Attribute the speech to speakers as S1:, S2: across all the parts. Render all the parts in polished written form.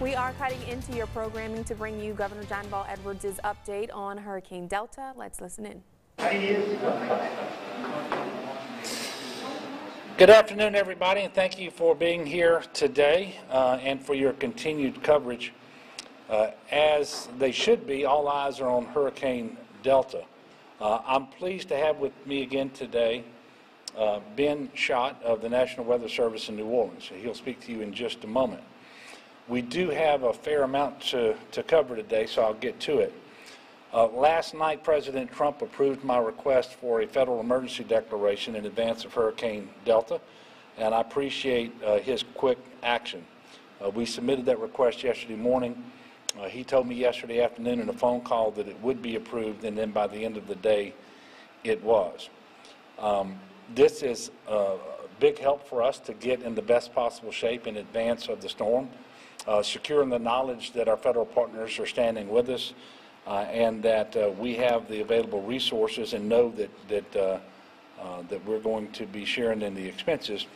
S1: We are cutting into your programming to bring you Governor John Bel Edwards' update on Hurricane Delta. Let's listen in.
S2: Good afternoon, everybody, and thank you for being here today and for your continued coverage. As they should be, all eyes are on Hurricane Delta. I'm pleased to have with me again today Ben Schott of the National Weather Service in New Orleans. He'll speak to you in just a moment. We do have a fair amount to cover today, so I'll get to it. Last night, President Trump approved my request for a federal emergency declaration in advance of Hurricane Delta, and I appreciate his quick action. We submitted that request yesterday morning. He told me yesterday afternoon in a phone call that it would be approved, and then by the end of the day, it was. This is a big help for us to get in the best possible shape in advance of the storm, securing the knowledge that our federal partners are standing with us, and that we have the available resources and know that we're going to be sharing in the expenses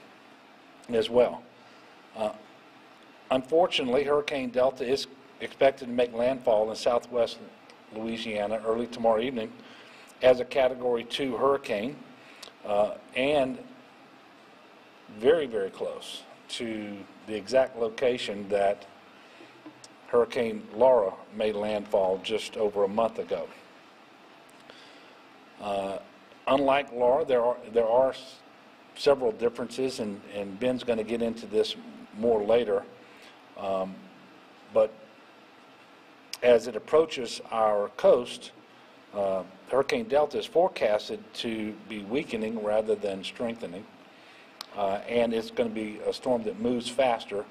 S2: as well. Unfortunately, Hurricane Delta is expected to make landfall in southwest Louisiana early tomorrow evening as a Category 2 hurricane, and very, very close to the exact location that Hurricane Laura made landfall just over a month ago. Unlike Laura, there are several differences, and Ben's going to get into this more later. But as it approaches our coast, Hurricane Delta is forecasted to be weakening rather than strengthening, and it's going to be a storm that moves faster.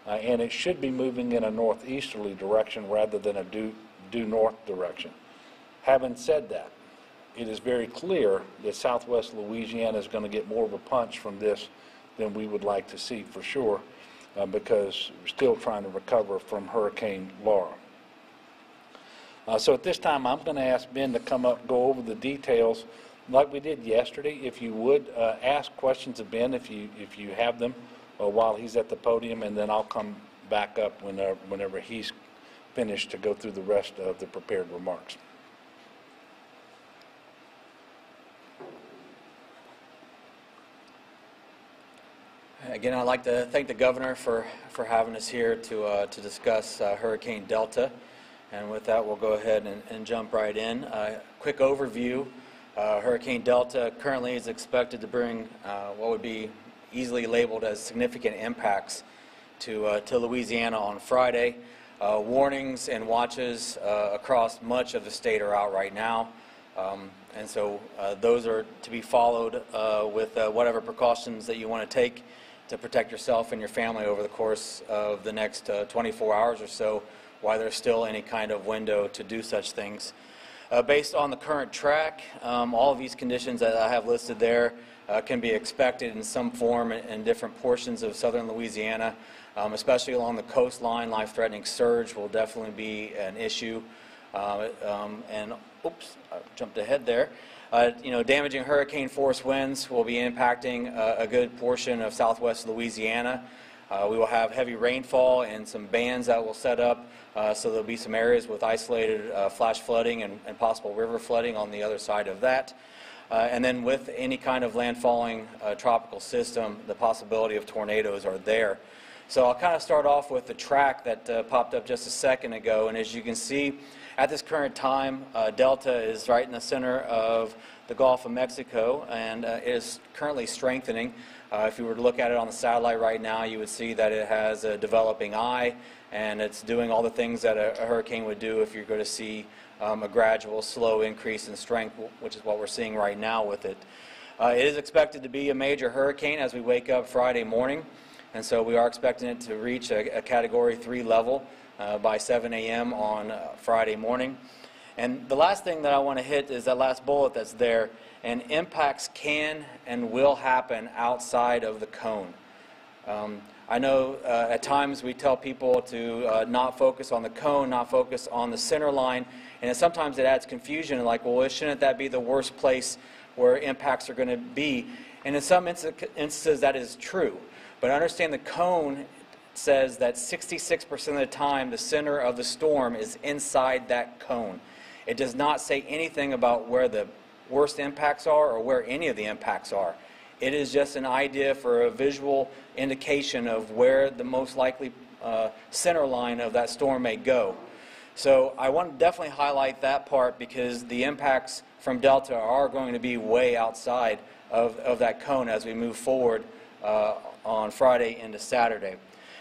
S2: And it should be moving in a northeasterly direction rather than a due north direction. Having said that, it is very clear that southwest Louisiana is going to get more of a punch from this than we would like to see for sure, because we're still trying to recover from Hurricane Laura. So at this time, I'm going to ask Ben to come up and go over the details like we did yesterday. If you would, ask questions of Ben if you have them, while he's at the podium, and then I'll come back up whenever he's finished to go through the rest of the prepared remarks.
S3: Again, I'd like to thank the governor for having us here to discuss Hurricane Delta. And with that, we'll go ahead and jump right in. Quick overview. Hurricane Delta currently is expected to bring what would be easily labeled as significant impacts to Louisiana on Friday. Warnings and watches across much of the state are out right now, and so those are to be followed with whatever precautions that you want to take to protect yourself and your family over the course of the next 24 hours or so, while there's still any kind of window to do such things. Based on the current track, all of these conditions that I have listed there can be expected in some form in different portions of southern Louisiana, especially along the coastline. Life-threatening surge will definitely be an issue. And oops, I jumped ahead there. Damaging hurricane force winds will be impacting a good portion of southwest Louisiana. We will have heavy rainfall and some bands that will set up, so there'll be some areas with isolated flash flooding and possible river flooding on the other side of that. And then with any kind of landfalling tropical system, the possibility of tornadoes are there. So I'll kind of start off with the track that popped up just a second ago. And as you can see, at this current time, Delta is right in the center of the Gulf of Mexico and is currently strengthening. If you were to look at it on the satellite right now, you would see that it has a developing eye, and it's doing all the things that a hurricane would do if you're going to see a gradual, slow increase in strength, which is what we're seeing right now with it. It is expected to be a major hurricane as we wake up Friday morning, and so we are expecting it to reach a Category 3 level by 7 a.m. on Friday morning. And the last thing that I want to hit is that last bullet that's there, and impacts can and will happen outside of the cone. I know at times we tell people to not focus on the cone, not focus on the center line, and sometimes it adds confusion, like, well, shouldn't that be the worst place where impacts are going to be? And in some instances that is true, but understand the cone says that 66% of the time the center of the storm is inside that cone. It does not say anything about where the worst impacts are or where any of the impacts are. It is just an idea for a visual indication of where the most likely center line of that storm may go. So I want to definitely highlight that part because the impacts from Delta are going to be way outside of that cone as we move forward on Friday into Saturday.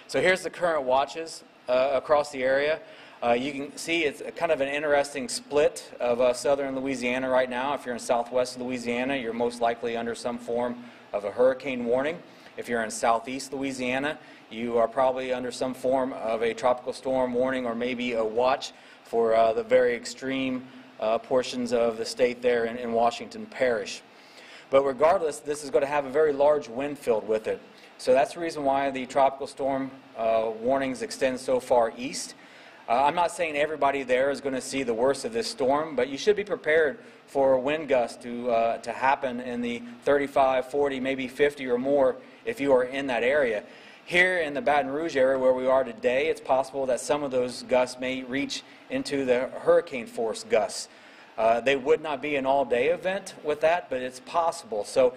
S3: So here's the current watches across the area. You can see it's kind of an interesting split of southern Louisiana right now. If you're in southwest Louisiana, you're most likely under some form of a hurricane warning. If you're in southeast Louisiana, you are probably under some form of a tropical storm warning or maybe a watch for the very extreme portions of the state there in Washington Parish. But regardless, this is going to have a very large wind field with it. So that's the reason why the tropical storm warnings extend so far east. I'm not saying everybody there is going to see the worst of this storm, but you should be prepared for wind gusts to happen in the 35, 40, maybe 50 or more if you are in that area. Here in the Baton Rouge area where we are today, it's possible that some of those gusts may reach into the hurricane force gusts. They would not be an all-day event with that, but it's possible. So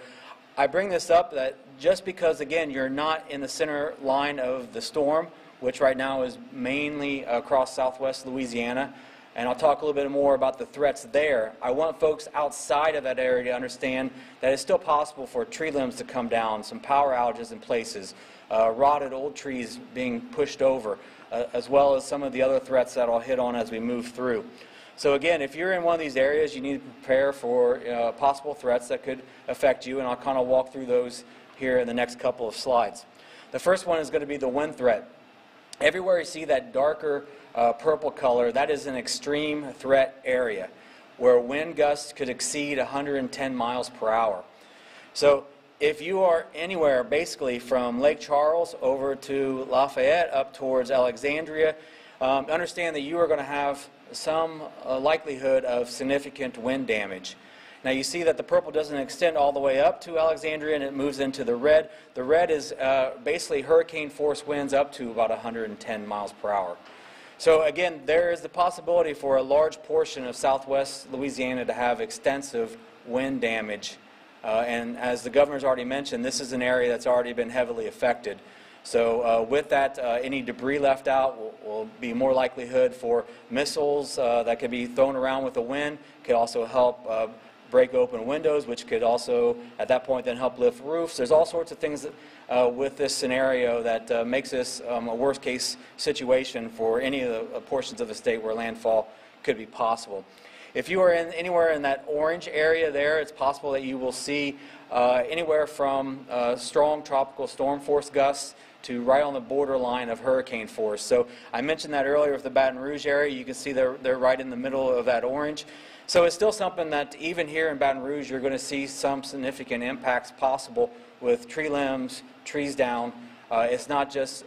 S3: I bring this up that just because, again, you're not in the center line of the storm, which right now is mainly across southwest Louisiana, and I'll talk a little bit more about the threats there. I want folks outside of that area to understand that it's still possible for tree limbs to come down, some power outages in places, rotted old trees being pushed over, as well as some of the other threats that I'll hit on as we move through. So again, if you're in one of these areas, you need to prepare for possible threats that could affect you, and I'll kind of walk through those here in the next couple of slides. The first one is going to be the wind threat. Everywhere you see that darker purple color, that is an extreme threat area where wind gusts could exceed 110 miles per hour. So if you are anywhere basically from Lake Charles over to Lafayette up towards Alexandria, understand that you are going to have some likelihood of significant wind damage. Now you see that the purple doesn't extend all the way up to Alexandria and it moves into the red. The red is basically hurricane force winds up to about 110 miles per hour. So again, there is the possibility for a large portion of southwest Louisiana to have extensive wind damage. And as the governor's already mentioned, this is an area that's already been heavily affected. So with that, any debris left out will be more likelihood for missiles that could be thrown around with the wind. Could also help break open windows, which could also, at that point, then help lift roofs. There's all sorts of things with this scenario that makes this a worst-case situation for any of the portions of the state where landfall could be possible. If you are anywhere in that orange area there, it's possible that you will see anywhere from strong tropical storm force gusts to right on the borderline of hurricane force. So I mentioned that earlier with the Baton Rouge area. You can see they're right in the middle of that orange. So it's still something that even here in Baton Rouge, you're going to see some significant impacts possible with tree limbs, trees down. It's not just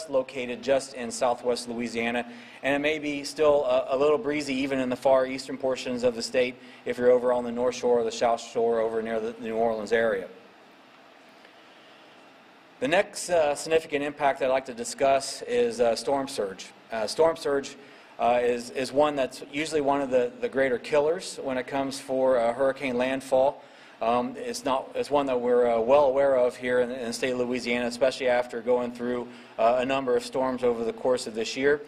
S3: located just in southwest Louisiana, and it may be still a little breezy even in the far eastern portions of the state if you're over on the north shore or the south shore over near the New Orleans area. The next significant impact that I'd like to discuss is storm surge. Storm surge is one that's usually one of the greater killers when it comes for hurricane landfall. It's one that we're well aware of here in the state of Louisiana, especially after going through a number of storms over the course of this year.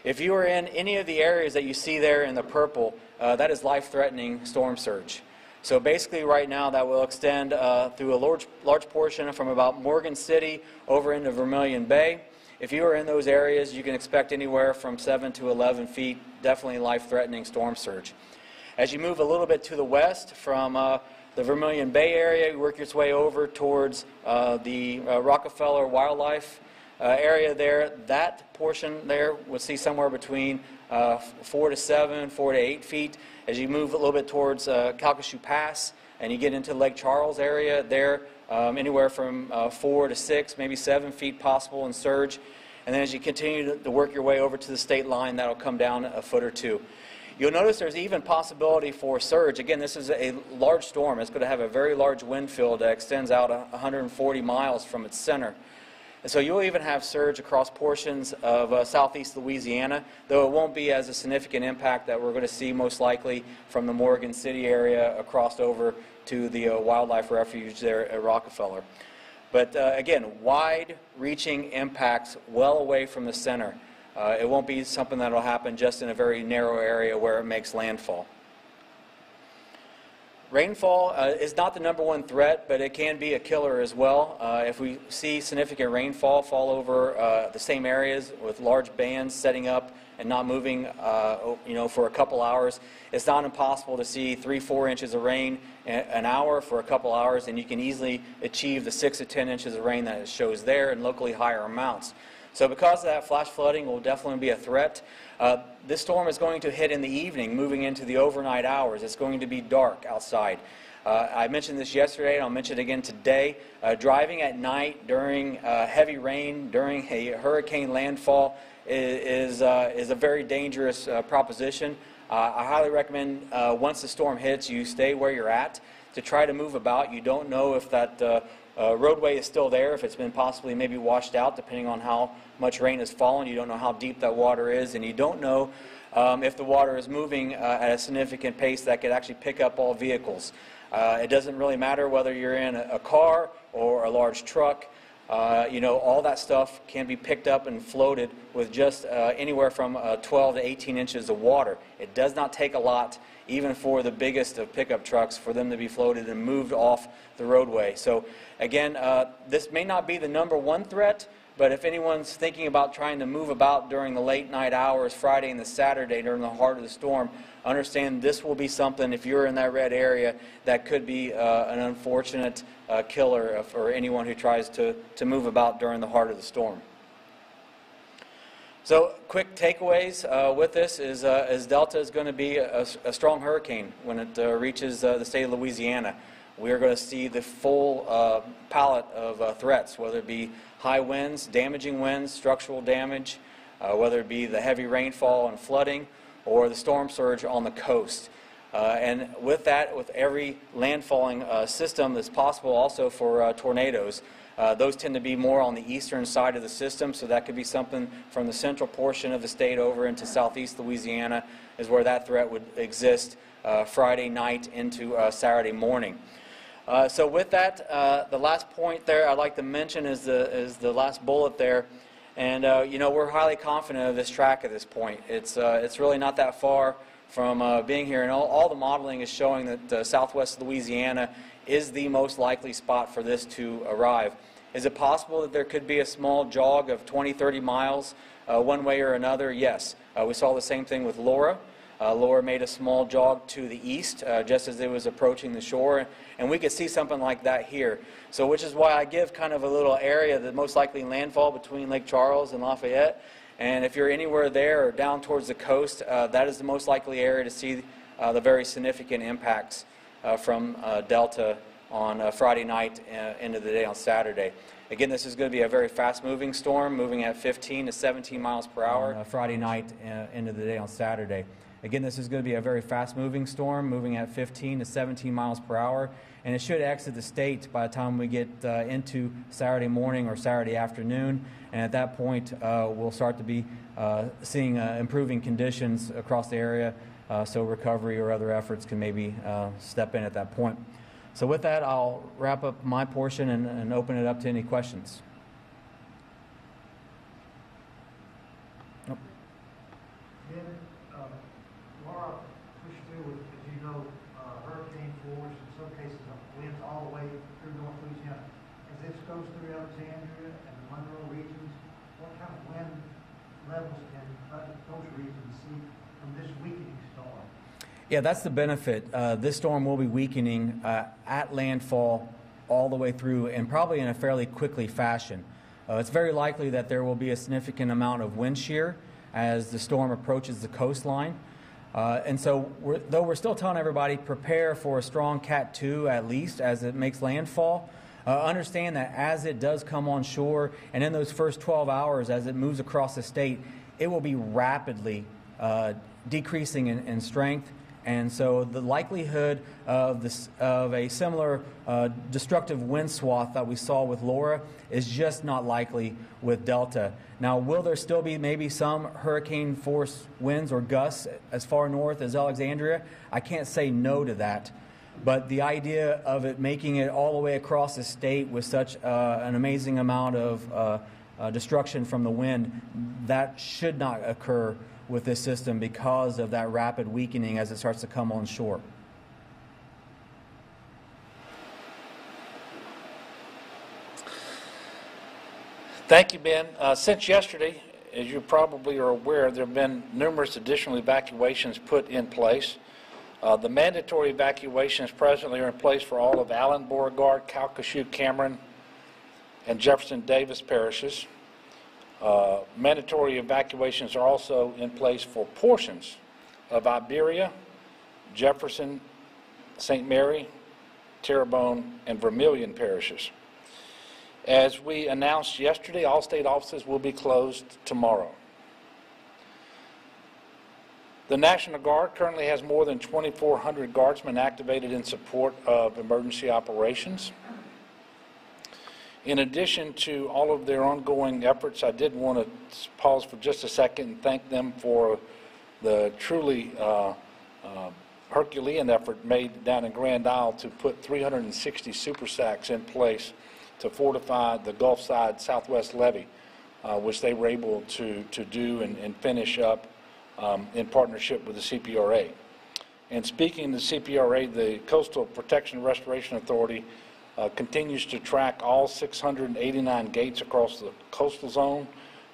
S3: If you are in any of the areas that you see there in the purple, that is life-threatening storm surge. So basically right now that will extend through a large portion from about Morgan City over into Vermilion Bay. If you are in those areas, you can expect anywhere from 7 to 11 feet, definitely life-threatening storm surge. As you move a little bit to the west from the Vermilion Bay area, you work your way over towards the Rockefeller Wildlife area there. That portion there will see somewhere between 4 to 7, 4 to 8 feet. As you move a little bit towards Calcasieu Pass and you get into Lake Charles area there, anywhere from 4 to 6, maybe 7 feet possible in surge. And then as you continue to work your way over to the state line, that'll come down a foot or two. You'll notice there's even possibility for surge. Again, this is a large storm. It's going to have a very large wind field that extends out 140 miles from its center. And so you'll even have surge across portions of southeast Louisiana, though it won't be as a significant impact that we're going to see most likely from the Morgan City area across over to the wildlife refuge there at Rockefeller. But again, wide-reaching impacts well away from the center. It won't be something that will happen just in a very narrow area where it makes landfall. Rainfall is not the #1 threat, but it can be a killer as well. If we see significant rainfall fall over the same areas with large bands setting up and not moving for a couple hours, it's not impossible to see 3-4 inches of rain an hour for a couple hours, and you can easily achieve the 6 to 10 inches of rain that it shows there and locally higher amounts. So because of that, flash flooding will definitely be a threat. This storm is going to hit in the evening, moving into the overnight hours. It's going to be dark outside. I mentioned this yesterday, and I'll mention it again today. Driving at night during heavy rain, during a hurricane landfall, is a very dangerous proposition. I highly recommend once the storm hits, you stay where you're at to try to move about. You don't know if that roadway is still there, if it's been possibly maybe washed out, depending on how much rain has fallen. You don't know how deep that water is, and you don't know if the water is moving at a significant pace that could actually pick up all vehicles. It doesn't really matter whether you're in a car or a large truck. All that stuff can be picked up and floated with just anywhere from 12 to 18 inches of water. It does not take a lot, even for the biggest of pickup trucks, for them to be floated and moved off the roadway. So again, this may not be the #1 threat, but if anyone's thinking about trying to move about during the late night hours, Friday and the Saturday during the heart of the storm, understand this will be something, if you're in that red area, that could be an unfortunate killer for anyone who tries to move about during the heart of the storm. So quick takeaways with this is Delta is going to be a strong hurricane when it reaches the state of Louisiana. We are going to see the full palette of threats, whether it be high winds, damaging winds, structural damage, whether it be the heavy rainfall and flooding, or the storm surge on the coast. And with that, with every landfalling system that's possible also for tornadoes, those tend to be more on the eastern side of the system, so that could be something from the central portion of the state over into southeast Louisiana is where that threat would exist Friday night into Saturday morning. So with that, the last point there I'd like to mention is the last bullet there. And we're highly confident of this track at this point. It's really not that far from being here, and all the modeling is showing that southwest Louisiana is the most likely spot for this to arrive. Is it possible that there could be a small jog of 20-30 miles one way or another? Yes. We saw the same thing with Laura. Laura made a small jog to the east just as it was approaching the shore, and we could see something like that here. So which is why I give kind of a little area that most likely landfall between Lake Charles and Lafayette. And if you're anywhere there or down towards the coast, that is the most likely area to see the very significant impacts from Delta on Friday night into the day on Saturday. Again, this is going to be a very fast-moving storm, moving at 15 to 17 miles per hour. Friday night into the day on Saturday. Again, this is going to be a very fast-moving storm, moving at 15 to 17 miles per hour, and it should exit the state by the time we get into Saturday morning or Saturday afternoon, and at that point we'll start to be seeing improving conditions across the area, so recovery or other efforts can maybe step in at that point. So with that, I'll wrap up my portion and open it up to any questions.
S4: Laura pushed through with, as you know, hurricane force, in some cases winds all the way through North Louisiana. As this goes through Alexandria and the Monroe regions, what kind of wind levels can those regions see from this weakening storm?
S3: Yeah, that's the benefit. This storm will be weakening at landfall all the way through, and probably in a fairly quickly fashion. It's very likely that there will be a significant amount of wind shear as the storm approaches the coastline. And so, though we're still telling everybody, prepare for a strong Cat 2 at least as it makes landfall, understand that as it does come on shore, and in those first 12 hours as it moves across the state, it will be rapidly decreasing in strength And so the likelihood of a similar destructive wind swath that we saw with Laura is just not likely with Delta. Now, will there still be maybe some hurricane force winds or gusts as far north as Alexandria? I can't say no to that. But the idea of it making it all the way across the state with such an amazing amount of destruction from the wind, that should not occur with this system because of that rapid weakening as it starts to come on shore.
S2: Thank you, Ben. Since yesterday, as you probably are aware, there have been numerous additional evacuations put in place. The mandatory evacuations presently are in place for all of Allen, Beauregard, Calcasieu, Cameron, and Jefferson Davis parishes. Mandatory evacuations are also in place for portions of Iberia, Jefferson, St. Mary, Terrebonne, and Vermilion parishes. As we announced yesterday, all state offices will be closed tomorrow. The National Guard currently has more than 2,400 guardsmen activated in support of emergency operations. In addition to all of their ongoing efforts, I did want to pause for just a second and thank them for the truly Herculean effort made down in Grand Isle to put 360 super sacks in place to fortify the Gulf Side Southwest Levee, which they were able to do and finish up in partnership with the CPRA. And speaking of the CPRA, the Coastal Protection and Restoration Authority continues to track all 689 gates across the coastal zone.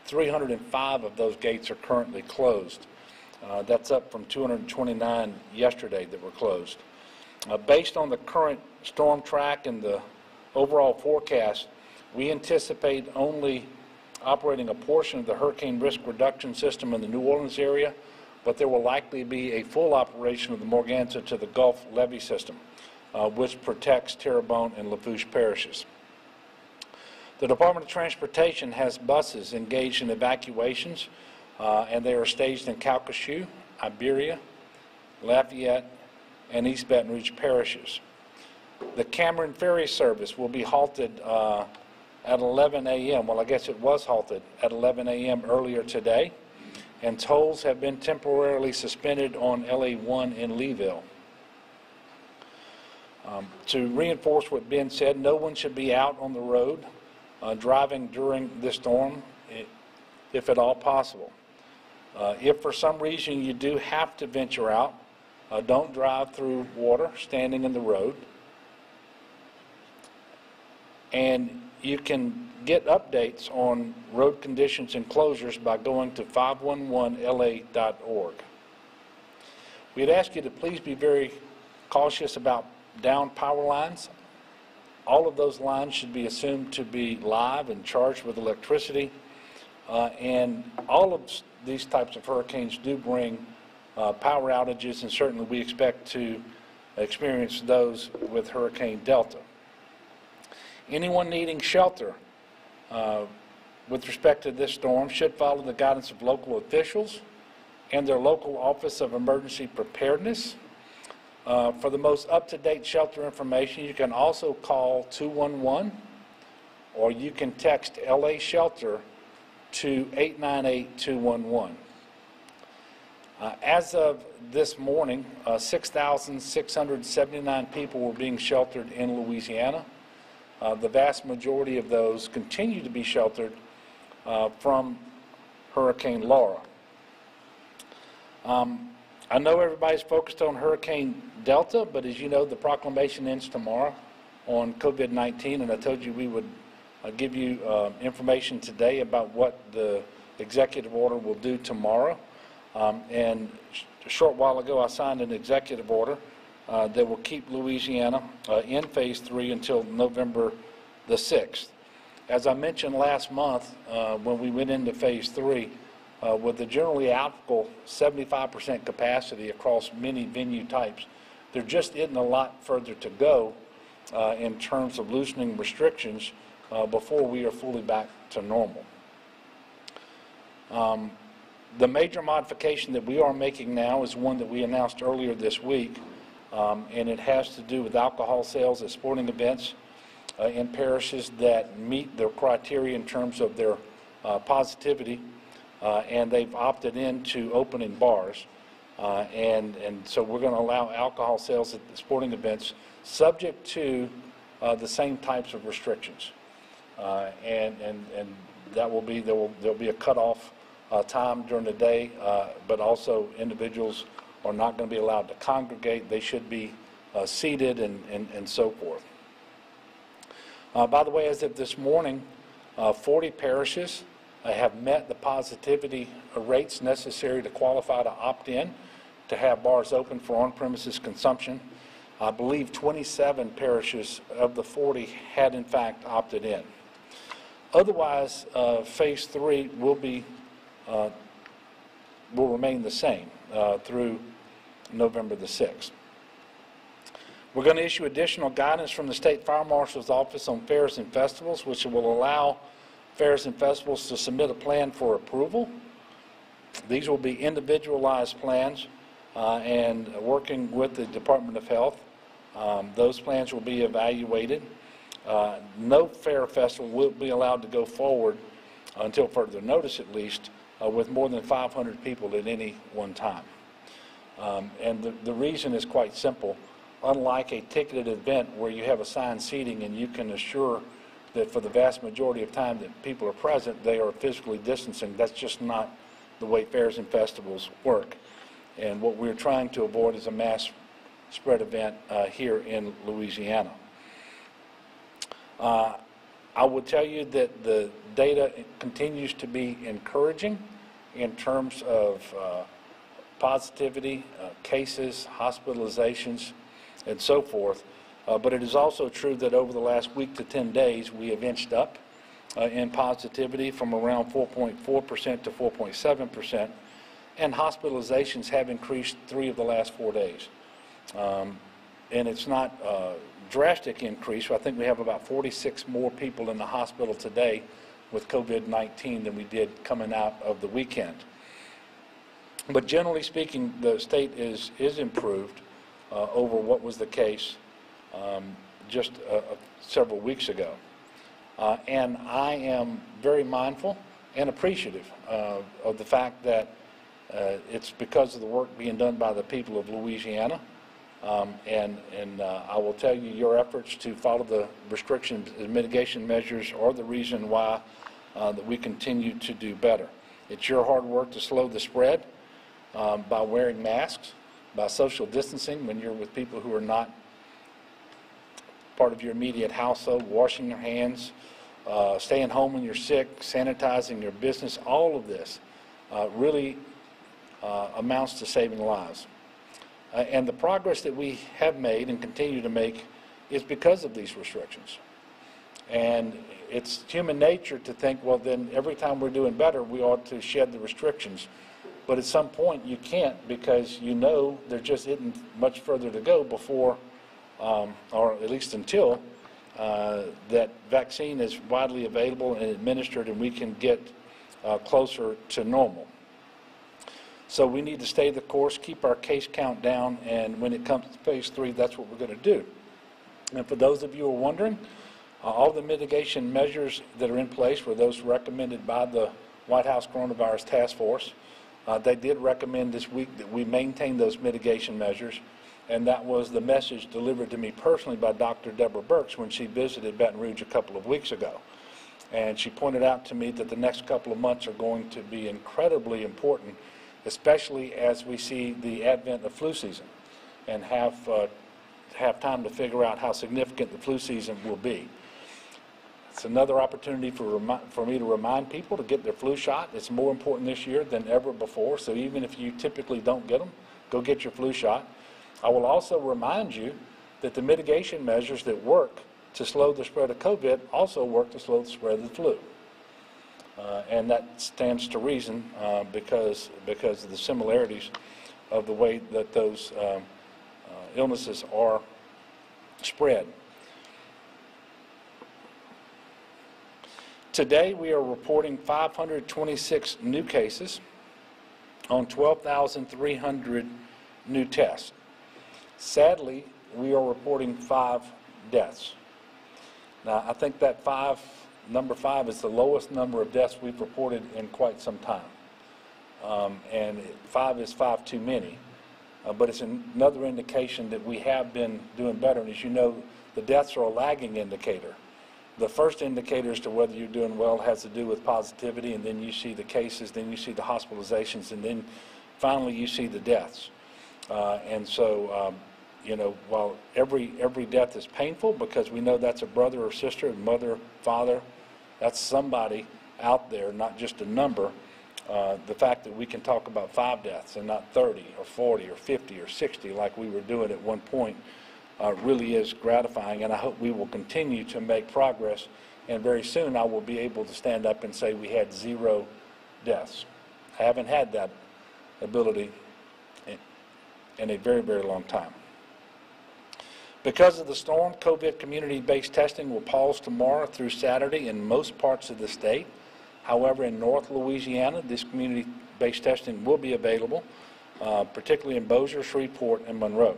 S2: 305 of those gates are currently closed. That's up from 229 yesterday that were closed. Based on the current storm track and the overall forecast, we anticipate only operating a portion of the hurricane risk reduction system in the New Orleans area, but there will likely be a full operation of the Morganza to the Gulf levee system, which protects Terrebonne and Lafourche parishes. The Department of Transportation has buses engaged in evacuations, and they are staged in Calcasieu, Iberia, Lafayette, and East Baton Rouge parishes. The Cameron Ferry service will be halted at 11 a.m. Well, I guess it was halted at 11 a.m. earlier today, and tolls have been temporarily suspended on LA1 in Leeville. To reinforce what Ben said, no one should be out on the road driving during this storm, if at all possible. If for some reason you do have to venture out, don't drive through water standing in the road. And you can get updates on road conditions and closures by going to 511la.org. We'd ask you to please be very cautious about down power lines. All of those lines should be assumed to be live and charged with electricity. And all of these types of hurricanes do bring power outages, and certainly we expect to experience those with Hurricane Delta. Anyone needing shelter with respect to this storm should follow the guidance of local officials and their local Office of Emergency Preparedness. For the most up-to-date shelter information, you can also call 211, or you can text LA Shelter to 898-211. As of this morning, 6,679 people were being sheltered in Louisiana. The vast majority of those continue to be sheltered from Hurricane Laura. I know everybody's focused on Hurricane Delta, but as you know, the proclamation ends tomorrow on COVID-19, and I told you we would give you information today about what the executive order will do tomorrow. And a short while ago, I signed an executive order that will keep Louisiana in Phase 3 until November the 6th. As I mentioned last month, when we went into Phase 3, with the generally applicable 75% capacity across many venue types, there just isn't a lot further to go in terms of loosening restrictions before we are fully back to normal. The major modification that we are making now is one that we announced earlier this week, and it has to do with alcohol sales at sporting events in parishes that meet their criteria in terms of their positivity, and they've opted into opening bars. And so we're going to allow alcohol sales at the sporting events subject to the same types of restrictions. And that will be, there'll be a cutoff time during the day, but also individuals are not going to be allowed to congregate. They should be seated and so forth. By the way, as of this morning, 40 parishes have met the positivity rates necessary to qualify to opt in to have bars open for on-premises consumption. I believe 27 parishes of the 40 had in fact opted in. Otherwise, phase 3 will remain the same through November the 6th. We're going to issue additional guidance from the State Fire Marshal's Office on fairs and festivals, which will allow fairs and festivals to submit a plan for approval. These will be individualized plans, and working with the Department of Health, those plans will be evaluated. No fair or festival will be allowed to go forward until further notice, at least, with more than 500 people at any one time. And the reason is quite simple. Unlike a ticketed event where you have assigned seating and you can assure that for the vast majority of time that people are present, they are physically distancing, that's just not the way fairs and festivals work. And what we're trying to avoid is a mass spread event here in Louisiana. I will tell you that the data continues to be encouraging in terms of positivity, cases, hospitalizations, and so forth. But it is also true that over the last week to 10 days, we have inched up in positivity from around 4.4% to 4.7%, and hospitalizations have increased 3 of the last 4 days. And it's not a drastic increase. I think we have about 46 more people in the hospital today with COVID-19 than we did coming out of the weekend. But generally speaking, the state is improved over what was the case just several weeks ago. And I am very mindful and appreciative of the fact that it's because of the work being done by the people of Louisiana. And I will tell you, your efforts to follow the restrictions and mitigation measures are the reason why that we continue to do better. It's your hard work to slow the spread by wearing masks, by social distancing when you're with people who are not part of your immediate household, washing your hands, staying home when you're sick, sanitizing your business. All of this really amounts to saving lives. And the progress that we have made and continue to make is because of these restrictions. And it's human nature to think, well, then every time we're doing better, we ought to shed the restrictions. But at some point you can't, because you know there just isn't much further to go before, or at least until, that vaccine is widely available and administered and we can get closer to normal. So we need to stay the course, keep our case count down, and when it comes to phase 3, that's what we're going to do. And for those of you who are wondering, all the mitigation measures that are in place were those recommended by the White House Coronavirus Task Force. They did recommend this week that we maintain those mitigation measures, and that was the message delivered to me personally by Dr. Deborah Birx when she visited Baton Rouge a couple of weeks ago. And she pointed out to me that the next couple of months are going to be incredibly important, especially as we see the advent of flu season and have time to figure out how significant the flu season will be. It's another opportunity for me to remind people to get their flu shot. It's more important this year than ever before, so even if you typically don't get them, go get your flu shot. I will also remind you that the mitigation measures that work to slow the spread of COVID also work to slow the spread of the flu. And that stands to reason because of the similarities of the way that those illnesses are spread. Today we are reporting 526 new cases on 12,300 new tests. Sadly, we are reporting 5 deaths. Now, I think that number 5 is the lowest number of deaths we've reported in quite some time. And 5 is 5 too many. But it's another indication that we have been doing better. And as you know, the deaths are a lagging indicator. The first indicator as to whether you're doing well has to do with positivity, and then you see the cases, then you see the hospitalizations, and then finally you see the deaths. And so, you know, while every death is painful because we know that's a brother or sister, mother, father, that's somebody out there, not just a number. The fact that we can talk about 5 deaths and not 30 or 40 or 50 or 60 like we were doing at one point really is gratifying, and I hope we will continue to make progress, and very soon I will be able to stand up and say we had 0 deaths. I haven't had that ability in a very, very long time. Because of the storm, COVID community-based testing will pause tomorrow through Saturday in most parts of the state. However, in North Louisiana, this community-based testing will be available, particularly in Bossier, Shreveport, and Monroe.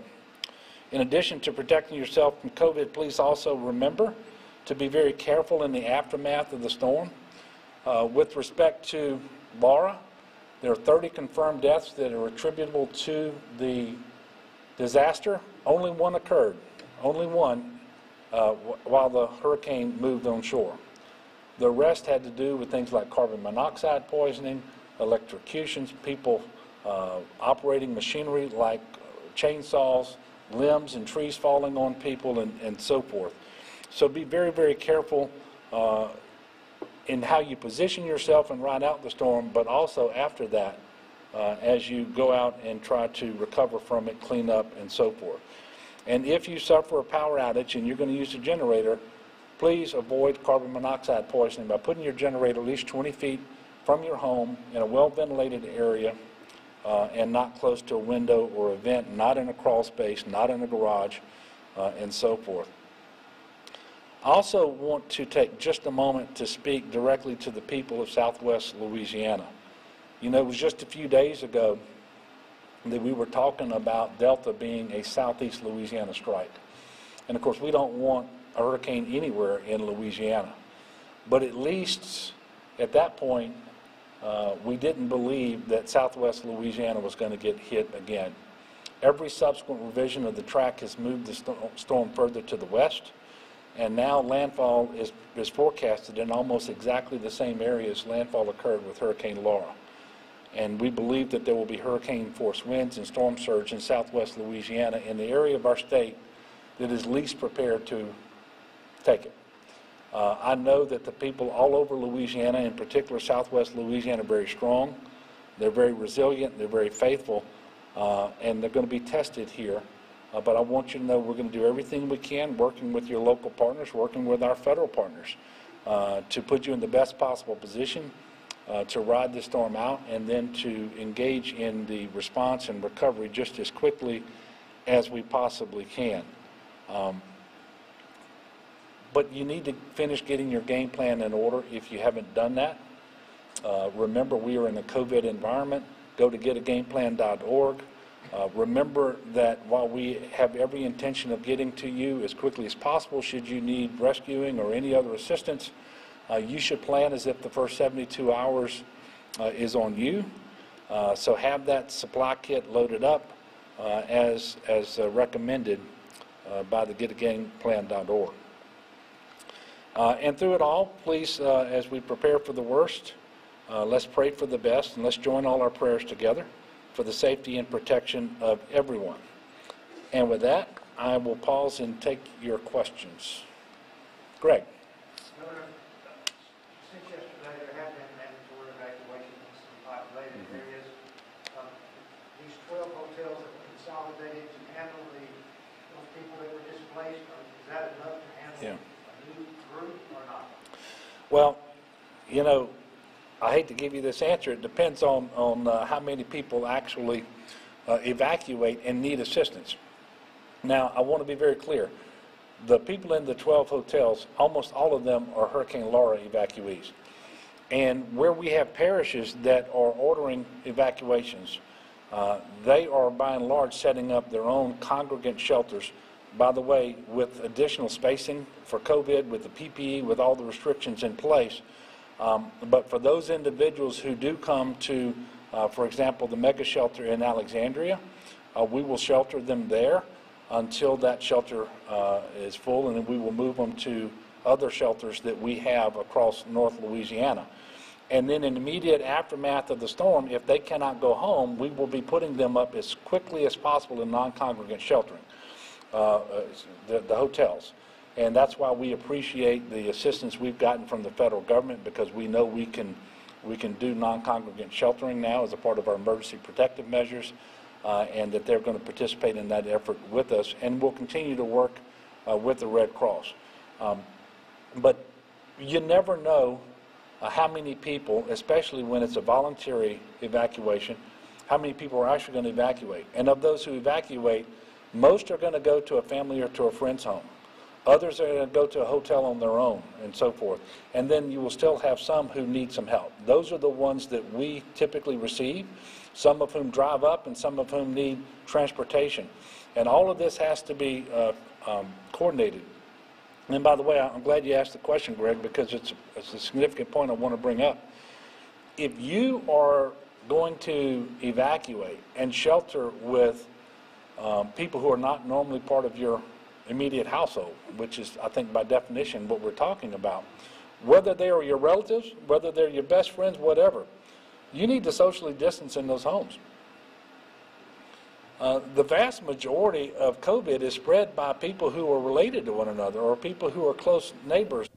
S2: In addition to protecting yourself from COVID, please also remember to be very careful in the aftermath of the storm. With respect to Laura, there are 30 confirmed deaths that are attributable to the disaster. Only one occurred, only one, while the hurricane moved on shore. The rest had to do with things like carbon monoxide poisoning, electrocutions, people operating machinery like chainsaws, limbs and trees falling on people, and so forth. So be very, very careful in how you position yourself and ride out the storm, but also after that, as you go out and try to recover from it, clean up, and so forth. And if you suffer a power outage and you're going to use a generator, please avoid carbon monoxide poisoning by putting your generator at least 20 feet from your home in a well-ventilated area and not close to a window or a vent, not in a crawl space, not in a garage, and so forth. I also want to take just a moment to speak directly to the people of Southwest Louisiana. You know, it was just a few days ago that we were talking about Delta being a Southeast Louisiana strike. And of course, we don't want a hurricane anywhere in Louisiana. But at least at that point, we didn't believe that Southwest Louisiana was going to get hit again. Every subsequent revision of the track has moved the storm further to the west, and now landfall is forecasted in almost exactly the same areas landfall occurred with Hurricane Laura. And we believe that there will be hurricane-force winds and storm surge in Southwest Louisiana, in the area of our state that is least prepared to take it. I know that the people all over Louisiana, in particular Southwest Louisiana, are very strong. They're very resilient. They're very faithful. And they're going to be tested here. But I want you to know we're going to do everything we can, working with your local partners, working with our federal partners, to put you in the best possible position to ride the storm out, and then to engage in the response and recovery just as quickly as we possibly can. But you need to finish getting your game plan in order if you haven't done that. Remember, we are in a COVID environment. Go to getagameplan.org. Remember that while we have every intention of getting to you as quickly as possible, should you need rescuing or any other assistance, you should plan as if the first 72 hours is on you. So have that supply kit loaded up as recommended by the getagameplan.org. And through it all, please, as we prepare for the worst, let's pray for the best, and let's join all our prayers together for the safety and protection of everyone. And with that, I will pause and take your questions. Greg.
S4: Governor, since yesterday, there have been mandatory evacuations in some populated areas. These 12 hotels that were consolidated to handle those people that were displaced, is that enough to handle a new group or not?
S2: Well, you know, I hate to give you this answer. It depends on how many people actually evacuate and need assistance. Now, I want to be very clear. The people in the 12 hotels, almost all of them are Hurricane Laura evacuees. And where we have parishes that are ordering evacuations, they are by and large setting up their own congregant shelters, by the way, with additional spacing for COVID, with the PPE, with all the restrictions in place. But for those individuals who do come to, for example, the mega shelter in Alexandria, we will shelter them there until that shelter is full, and then we will move them to other shelters that we have across North Louisiana. And then in immediate aftermath of the storm, if they cannot go home, we will be putting them up as quickly as possible in non-congregant sheltering, the hotels. And that's why we appreciate the assistance we've gotten from the federal government, because we know we can do non-congregant sheltering now as a part of our emergency protective measures, and that they're going to participate in that effort with us, and we'll continue to work with the Red Cross. But you never know how many people, especially when it's a voluntary evacuation, how many people are actually going to evacuate. And of those who evacuate, most are going to go to a family or to a friend's home. Others are going to go to a hotel on their own, and so forth. And then you will still have some who need some help. Those are the ones that we typically receive, some of whom drive up and some of whom need transportation. And all of this has to be coordinated. And by the way, I'm glad you asked the question, Greg, because it's a significant point I want to bring up. If you are going to evacuate and shelter with people who are not normally part of your immediate household, which is, I think, by definition what we're talking about, whether they are your relatives, whether they're your best friends, whatever, you need to socially distance in those homes. The vast majority of COVID is spread by people who are related to one another or people who are close neighbors.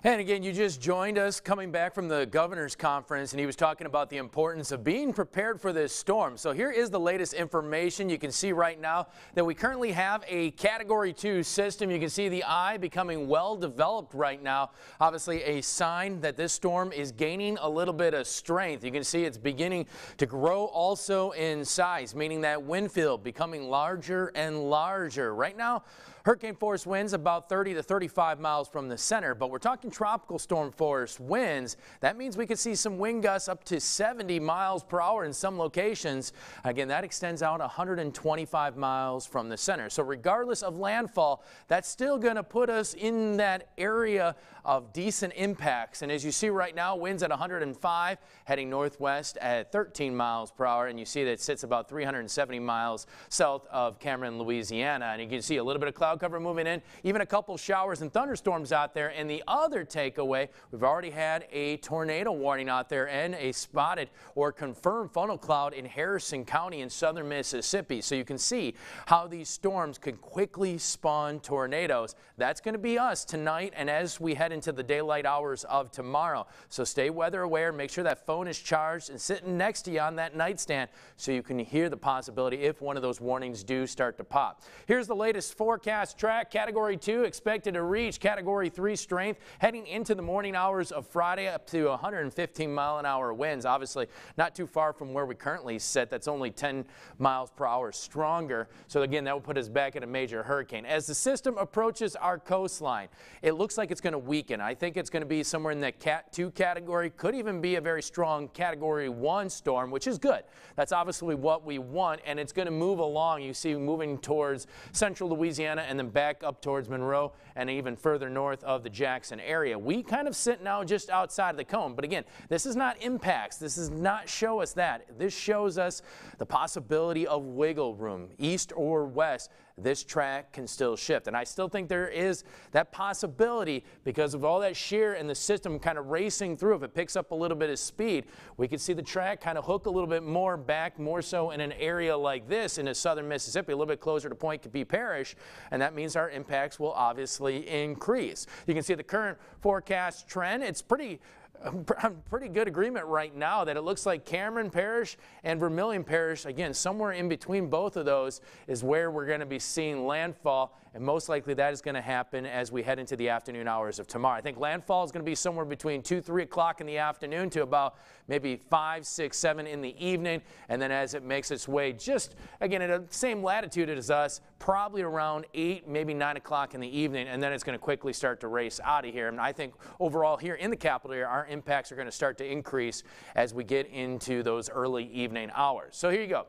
S5: And again, you just joined us coming back from the governor's conference, and he was talking about the importance of being prepared for this storm. So here is the latest information. You can see right now that we currently have a Category 2 system. You can see the eye becoming well developed right now. Obviously a sign that this storm is gaining a little bit of strength. You can see it's beginning to grow also in size, meaning that wind field becoming larger and larger. Right now, hurricane force winds about 30 to 35 miles from the center, but we're talking tropical storm force winds. That means we could see some wind gusts up to 70 miles per hour in some locations. Again, that extends out 125 miles from the center. So regardless of landfall, that's still going to put us in that area of decent impacts. And as you see right now, winds at 105, heading northwest at 13 miles per hour. And you see that it sits about 370 miles south of Cameron, Louisiana. And you can see a little bit of cloud cover moving in, even a couple showers and thunderstorms out there. And the other takeaway, we've already had a tornado warning out there and a spotted or confirmed funnel cloud in Harrison County in southern Mississippi. So you can see how these storms can quickly spawn tornadoes. That's going to be us tonight and as we head into the daylight hours of tomorrow. So stay weather aware, make sure that phone is charged and sitting next to you on that nightstand so you can hear the possibility if one of those warnings do start to pop. Here's the latest forecast track. Category 2 expected to reach Category 3 strength heading into the morning hours of Friday, up to 115 mile an hour winds. Obviously not too far from where we currently sit. That's only 10 miles per hour stronger. So again, that will put us back at a major hurricane. As the system approaches our coastline, it looks like it's going to weaken. I think it's going to be somewhere in that Cat 2 category, could even be a very strong Category 1 storm, which is good. That's obviously what we want, and it's going to move along. You see moving towards central Louisiana and then back up towards Monroe and even further north of the Jackson area. We kind of sit now just outside of the cone, but again, this is not impacts. This does not show us that. This shows us the possibility of wiggle room, east or west. This track can still shift, and I still think there is that possibility because of all that shear and the system kind of racing through. If it picks up a little bit of speed, we could see the track kind of hook a little bit more back, more so in an area like this in southern Mississippi, a little bit closer to Point Coupee Parish, and that means our impacts will obviously increase. You can see the current forecast trend. It's pretty good agreement right now that it looks like Cameron Parish and Vermilion Parish, again, somewhere in between both of those is where we're going to be seeing landfall. and most likely that is going to happen as we head into the afternoon hours of tomorrow. I think landfall is going to be somewhere between 2, 3 o'clock in the afternoon to about maybe 5, 6, 7 in the evening, and then as it makes its way just, again, at the same latitude as us, probably around 8, maybe 9 o'clock in the evening, and then it's going to quickly start to race out of here. And I think overall here in the capital area, our impacts are going to start to increase as we get into those early evening hours. So here you go.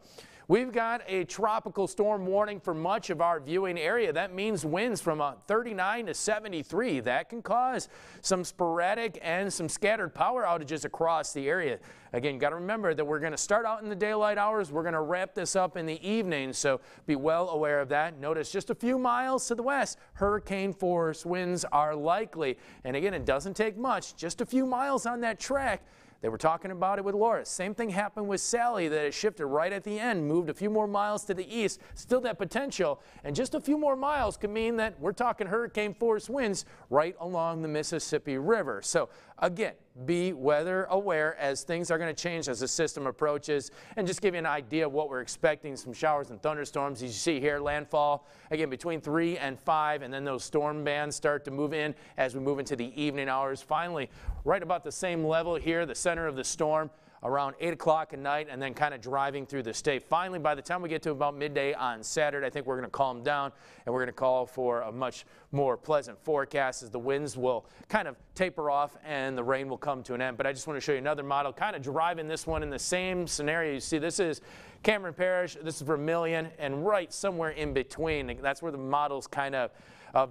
S5: We've got a tropical storm warning for much of our viewing area. That means winds from 39 to 73. That can cause some sporadic and some scattered power outages across the area. Again, got to remember that we're going to start out in the daylight hours. We're going to wrap this up in the evening, so be well aware of that. Notice just a few miles to the west, hurricane force winds are likely. And again, it doesn't take much, just a few miles on that track. They were talking about it with Laura. Same thing happened with Sally, that it shifted right at the end, moved a few more miles to the east. Still that potential, and just a few more miles could mean that we're talking hurricane force winds right along the Mississippi River. So again, be weather aware as things are going to change as the system approaches, and just give you an idea of what we're expecting. Some showers and thunderstorms, as you see here, landfall again between 3 and 5, and then those storm bands start to move in as we move into the evening hours. Finally, right about the same level here, the center of the storm, around 8 o'clock at night, and then kind of driving through the state. Finally, by the time we get to about midday on Saturday, I think we're going to calm down, and we're going to call for a much more pleasant forecast as the winds will kind of taper off and the rain will come to an end. But I just want to show you another model, kind of driving this one in the same scenario. You see, this is Cameron Parish, this is Vermilion, and right somewhere in between. That's where the models kind of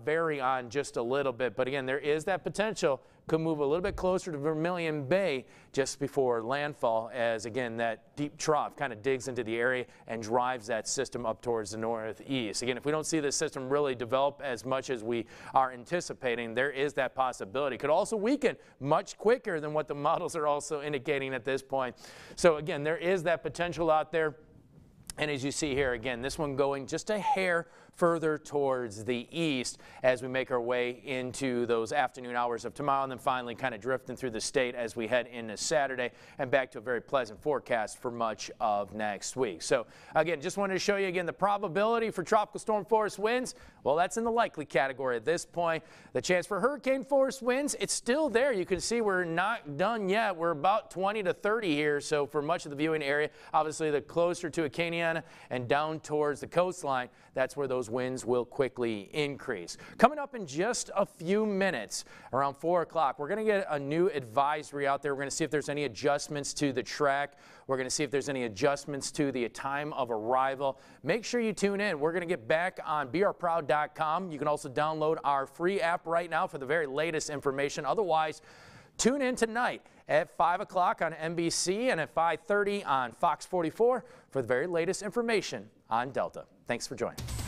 S5: vary on just a little bit. But again, there is that potential. Could move a little bit closer to Vermilion Bay just before landfall, as again that deep trough kind of digs into the area and drives that system up towards the northeast. Again, if we don't see this system really develop as much as we are anticipating, there is that possibility. Could also weaken much quicker than what the models are also indicating at this point. So again, there is that potential out there. And as you see here, again, this one going just a hair further towards the east as we make our way into those afternoon hours of tomorrow, and then finally kind of drifting through the state as we head into Saturday and back to a very pleasant forecast for much of next week. So again, just wanted to show you again the probability for tropical storm force winds. Well, that's in the likely category at this point. The chance for hurricane force winds, it's still there. You can see we're not done yet. We're about 20 to 30 here. So for much of the viewing area, obviously the closer to Acadiana and down towards the coastline, that's where those winds will quickly increase. Coming up in just a few minutes, around 4 o'clock, we're going to get a new advisory out there. We're going to see if there's any adjustments to the track. We're going to see if there's any adjustments to the time of arrival. Make sure you tune in. We're going to get back on BeOurProud.com. You can also download our free app right now for the very latest information. Otherwise, tune in tonight at 5 o'clock on NBC and at 5:30 on Fox 44 for the very latest information on Delta. Thanks for joining.